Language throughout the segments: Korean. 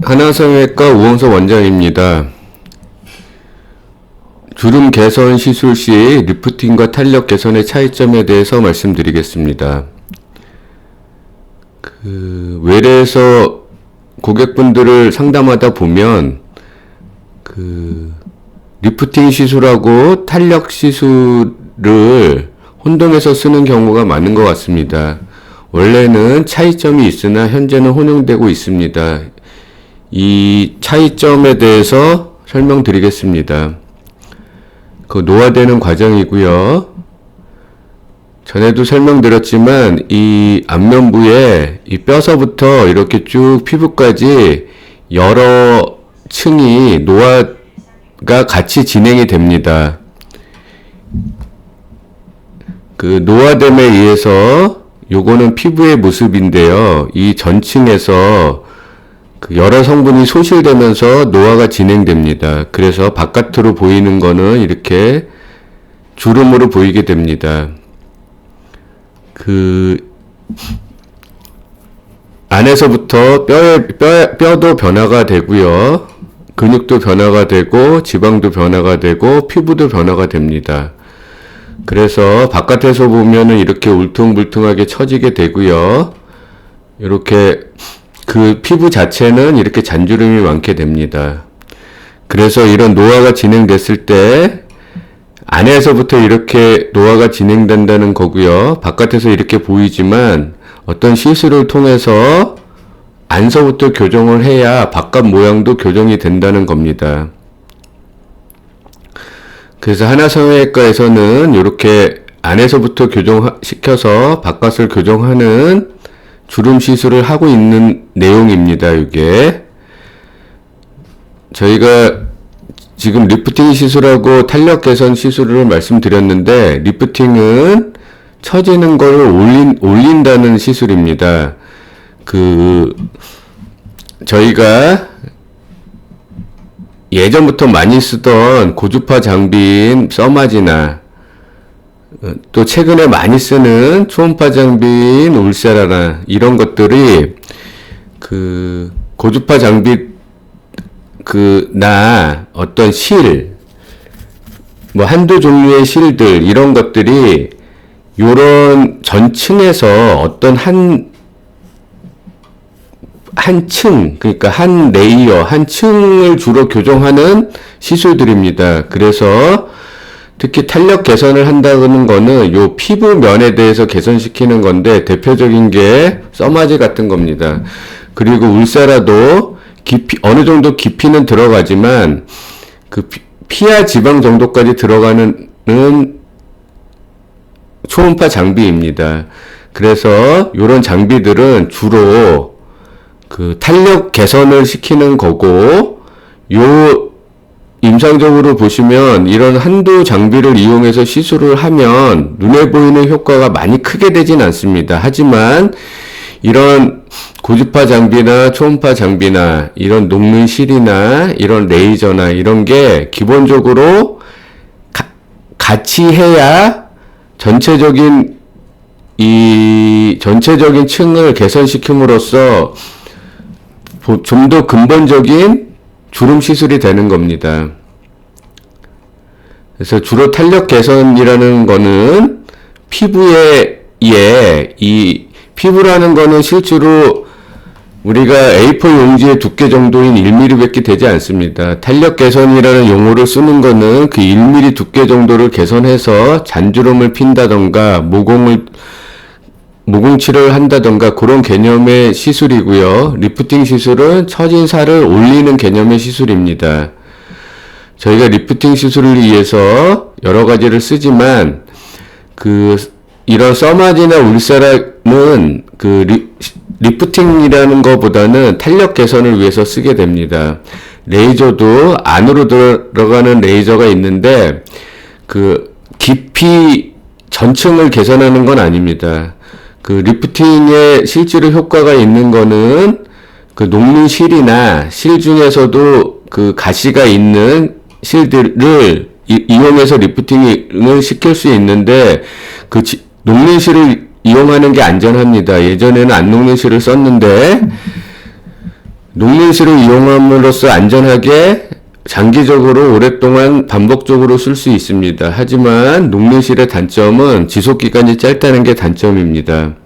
한화성형외과 우원석 원장입니다. 주름 개선 시술 시 리프팅과 탄력 개선의 차이점에 대해서 말씀드리겠습니다. 외래에서 고객분들을 상담하다 보면 리프팅 시술하고 탄력 시술을 혼동해서 쓰는 경우가 많은 것 같습니다. 원래는 차이점이 있으나 현재는 혼용되고 있습니다. 이 차이점에 대해서 설명드리겠습니다. 노화되는 과정이고요. 전에도 설명드렸지만 이 안면부에 이 뼈서부터 이렇게 쭉 피부까지 여러 층이 노화가 같이 진행이 됩니다. 노화됨에 의해서 요거는 피부의 모습인데요. 이 전층에서 여러 성분이 소실되면서 노화가 진행됩니다. 그래서 바깥으로 보이는 거는 이렇게 주름으로 보이게 됩니다. 안에서부터 뼈도 변화가 되고요. 근육도 변화가 되고 지방도 변화가 되고 피부도 변화가 됩니다. 그래서 바깥에서 보면은 이렇게 울퉁불퉁하게 처지게 되고요. 이렇게 피부 자체는 이렇게 잔주름이 많게 됩니다. 그래서 이런 노화가 진행됐을 때 안에서부터 이렇게 노화가 진행된다는 거고요. 바깥에서 이렇게 보이지만 어떤 시술을 통해서 안서부터 교정을 해야 바깥 모양도 교정이 된다는 겁니다. 그래서 한화성형외과에서는 이렇게 안에서부터 교정시켜서 바깥을 교정하는 주름 시술을 하고 있는 내용입니다. 이게 저희가 지금 리프팅 시술하고 탄력 개선 시술을 말씀드렸는데, 리프팅은 처지는 걸 올린다는 시술입니다. 저희가 예전부터 많이 쓰던 고주파 장비인 써마지나 또 최근에 많이 쓰는 초음파 장비인 울세라나 이런 것들이 고주파 장비 나 어떤 한두 종류의 실들 이런 것들이 요런 전층에서 어떤 한 층, 그러니까 한 레이어, 한 층을 주로 교정하는 시술들입니다. 그래서 특히 탄력 개선을 한다는 거는 요 피부면에 대해서 개선시키는 건데, 대표적인 게 써마지 같은 겁니다. 그리고 울세라도 어느 정도 깊이는 들어가지만 피하 지방 정도까지 들어가는 초음파 장비입니다. 그래서 요런 장비들은 주로 탄력 개선을 시키는 거고, 임상적으로 보시면 이런 한두 장비를 이용해서 시술을 하면 눈에 보이는 효과가 많이 크게 되진 않습니다. 하지만 이런 고주파 장비나 초음파 장비나 이런 녹는 실이나 이런 레이저나 이런 게 기본적으로 같이 해야 전체적인 층을 개선시킴으로써 좀 더 근본적인 주름 시술이 되는 겁니다. 그래서 주로 탄력 개선이라는 거는 피부라는 거는 실제로 우리가 A4 용지의 두께 정도인 1mm 밖에 되지 않습니다. 탄력 개선이라는 용어를 쓰는 거는 1mm 두께 정도를 개선해서 잔주름을 핀다던가 모공치료를 한다던가 그런 개념의 시술이고요. 리프팅 시술은 처진 살을 올리는 개념의 시술입니다. 저희가 리프팅 시술을 위해서 여러 가지를 쓰지만 이런 써마지나 울세라는 리프팅이라는 것보다는 탄력 개선을 위해서 쓰게 됩니다. 레이저도 안으로 들어가는 레이저가 있는데 깊이 전층을 개선하는 건 아닙니다. 리프팅에 실제로 효과가 있는 거는 녹는 실이나 실 중에서도 가시가 있는 실들을 이용해서 리프팅을 시킬 수 있는데, 녹는 실을 이용하는 게 안전합니다. 예전에는 안 녹는 실을 썼는데 녹는실을 이용함으로써 안전하게 장기적으로 오랫동안 반복적으로 쓸 수 있습니다. 하지만 녹는실의 단점은 지속기간이 짧다는 게 단점입니다.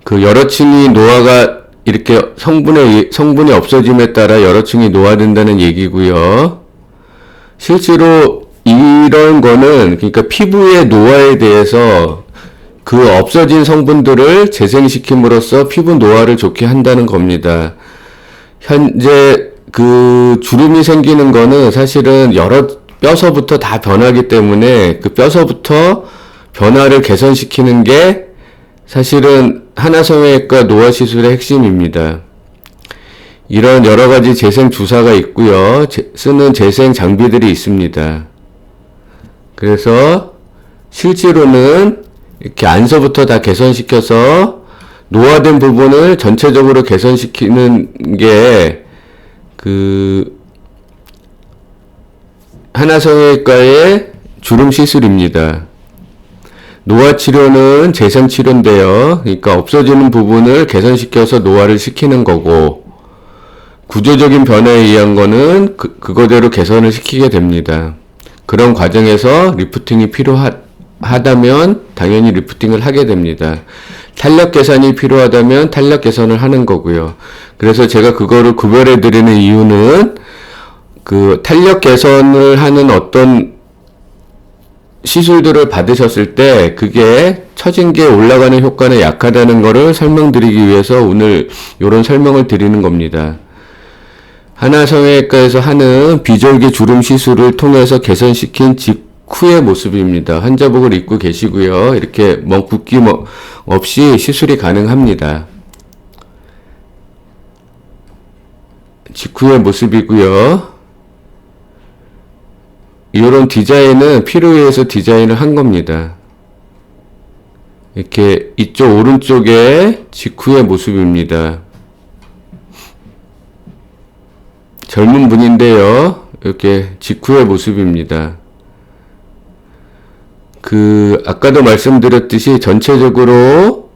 그 여러 층이 노화가 이렇게 성분이 없어짐에 따라 여러 층이 노화된다는 얘기고요. 실제로 이런 거는 그러니까 피부의 노화에 대해서 그 없어진 성분들을 재생시킴으로써 피부 노화를 좋게 한다는 겁니다. 현재 그 주름이 생기는 거는 사실은 여러 뼈서부터 다 변하기 때문에 그 뼈서부터 변화를 개선시키는 게 사실은 하나성형외과 노화 시술의 핵심입니다. 이런 여러 가지 재생 주사가 있고요. 쓰는 재생 장비들이 있습니다. 그래서 실제로는 이렇게 안서부터 다 개선시켜서 노화된 부분을 전체적으로 개선시키는 게 그 하나성형외과의 주름 시술입니다. 노화 치료는 재생 치료인데요. 그러니까 없어지는 부분을 개선시켜서 노화를 시키는 거고, 구조적인 변화에 의한 거는 그거대로 개선을 시키게 됩니다. 그런 과정에서 리프팅이 필요하다면 당연히 리프팅을 하게 됩니다. 탄력 개선이 필요하다면 탄력 개선을 하는 거고요. 그래서 제가 그거를 구별해 드리는 이유는 그 탄력 개선을 하는 어떤 시술들을 받으셨을 때 그게 처진 게 올라가는 효과는 약하다는 거를 설명드리기 위해서 오늘 이런 설명을 드리는 겁니다. 하나성형외과에서 하는 비절개 주름 시술을 통해서 개선시킨 직후의 모습입니다. 환자복을 입고 계시고요. 이렇게 붓기 없이 시술이 가능합니다. 직후의 모습이고요. 이런 디자인은 필요에 의해서 디자인을 한 겁니다. 이렇게 이쪽 오른쪽에 직후의 모습입니다. 젊은 분인데요. 이렇게 직후의 모습입니다. 아까도 말씀드렸듯이 전체적으로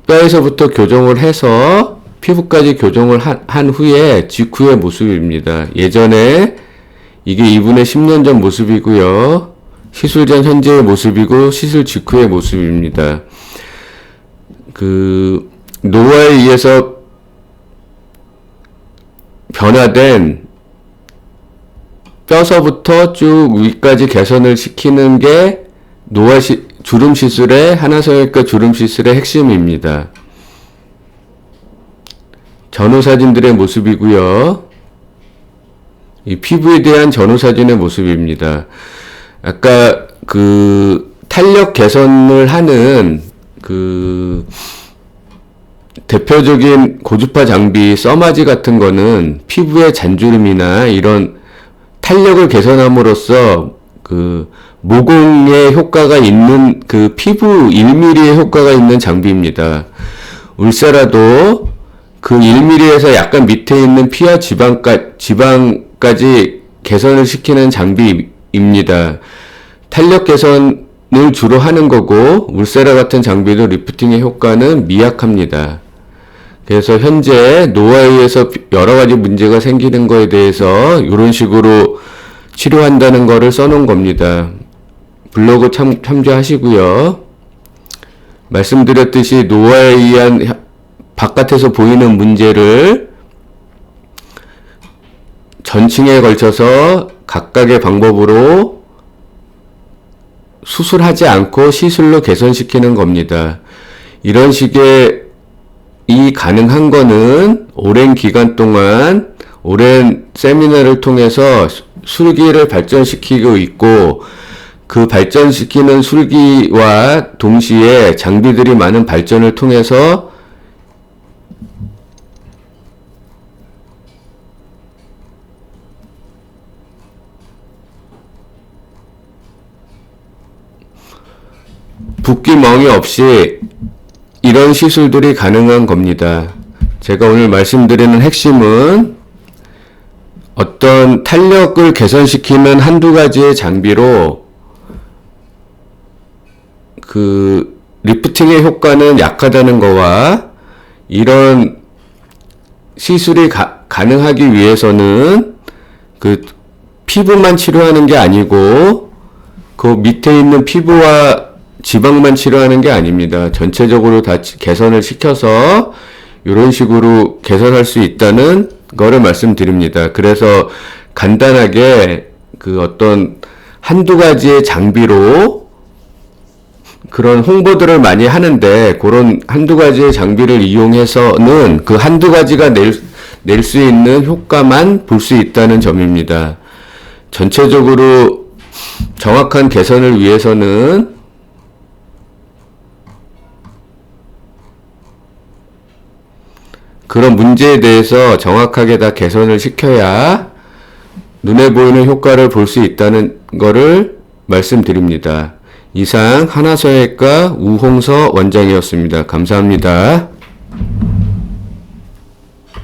뼈에서부터 교정을 해서 피부까지 교정을 한 후에 직후의 모습입니다. 예전에 이게 이분의 10년 전 모습이고요. 시술 전 현재의 모습이고 시술 직후의 모습입니다. 노화에 의해서 변화된 뼈서부터 쭉 위까지 개선을 시키는 게 주름 시술의 하나성형외과 주름 시술의 핵심입니다. 전후 사진들의 모습이고요. 이 피부에 대한 전후 사진의 모습입니다. 아까 탄력 개선을 하는 대표적인 고주파 장비 써마지 같은 거는 피부의 잔주름이나 이런 탄력을 개선함으로써 모공에 효과가 있는 피부 1mm의 효과가 있는 장비입니다. 울세라도 1mm에서 약간 밑에 있는 피하 지방까지 개선을 시키는 장비입니다. 탄력 개선을 주로 하는 거고 울세라 같은 장비도 리프팅의 효과는 미약합니다. 그래서 현재 노화에 의해서 여러 가지 문제가 생기는 거에 대해서 이런 식으로 치료한다는 거를 써놓은 겁니다. 블로그 참조하시고요. 말씀드렸듯이 노화에 의한 바깥에서 보이는 문제를 전층에 걸쳐서 각각의 방법으로 수술하지 않고 시술로 개선시키는 겁니다. 이런 식의 가능한 거는 오랜 기간 동안 오랜 세미나를 통해서 술기를 발전시키고 있고 그 발전시키는 술기와 동시에 장비들이 많은 발전을 통해서 붓기멍이 없이 이런 시술들이 가능한 겁니다. 제가 오늘 말씀드리는 핵심은 어떤 탄력을 개선시키는 한두 가지의 장비로 리프팅의 효과는 약하다는 거와 이런 시술이 가능하기 위해서는 그 피부만 치료하는 게 아니고 그 밑에 있는 피부와 지방만 치료하는 게 아닙니다. 전체적으로 다 개선을 시켜서 이런 식으로 개선할 수 있다는 거를 말씀드립니다. 그래서 간단하게 그 어떤 한두 가지의 장비로 그런 홍보들을 많이 하는데 그런 한두 가지의 장비를 이용해서는 그 한두 가지가 낼 수 있는 효과만 볼 수 있다는 점입니다. 전체적으로 정확한 개선을 위해서는 그런 문제에 대해서 정확하게 다 개선을 시켜야 눈에 보이는 효과를 볼 수 있다는 거를 말씀드립니다. 이상 하나성형외과 우홍서 원장이었습니다. 감사합니다.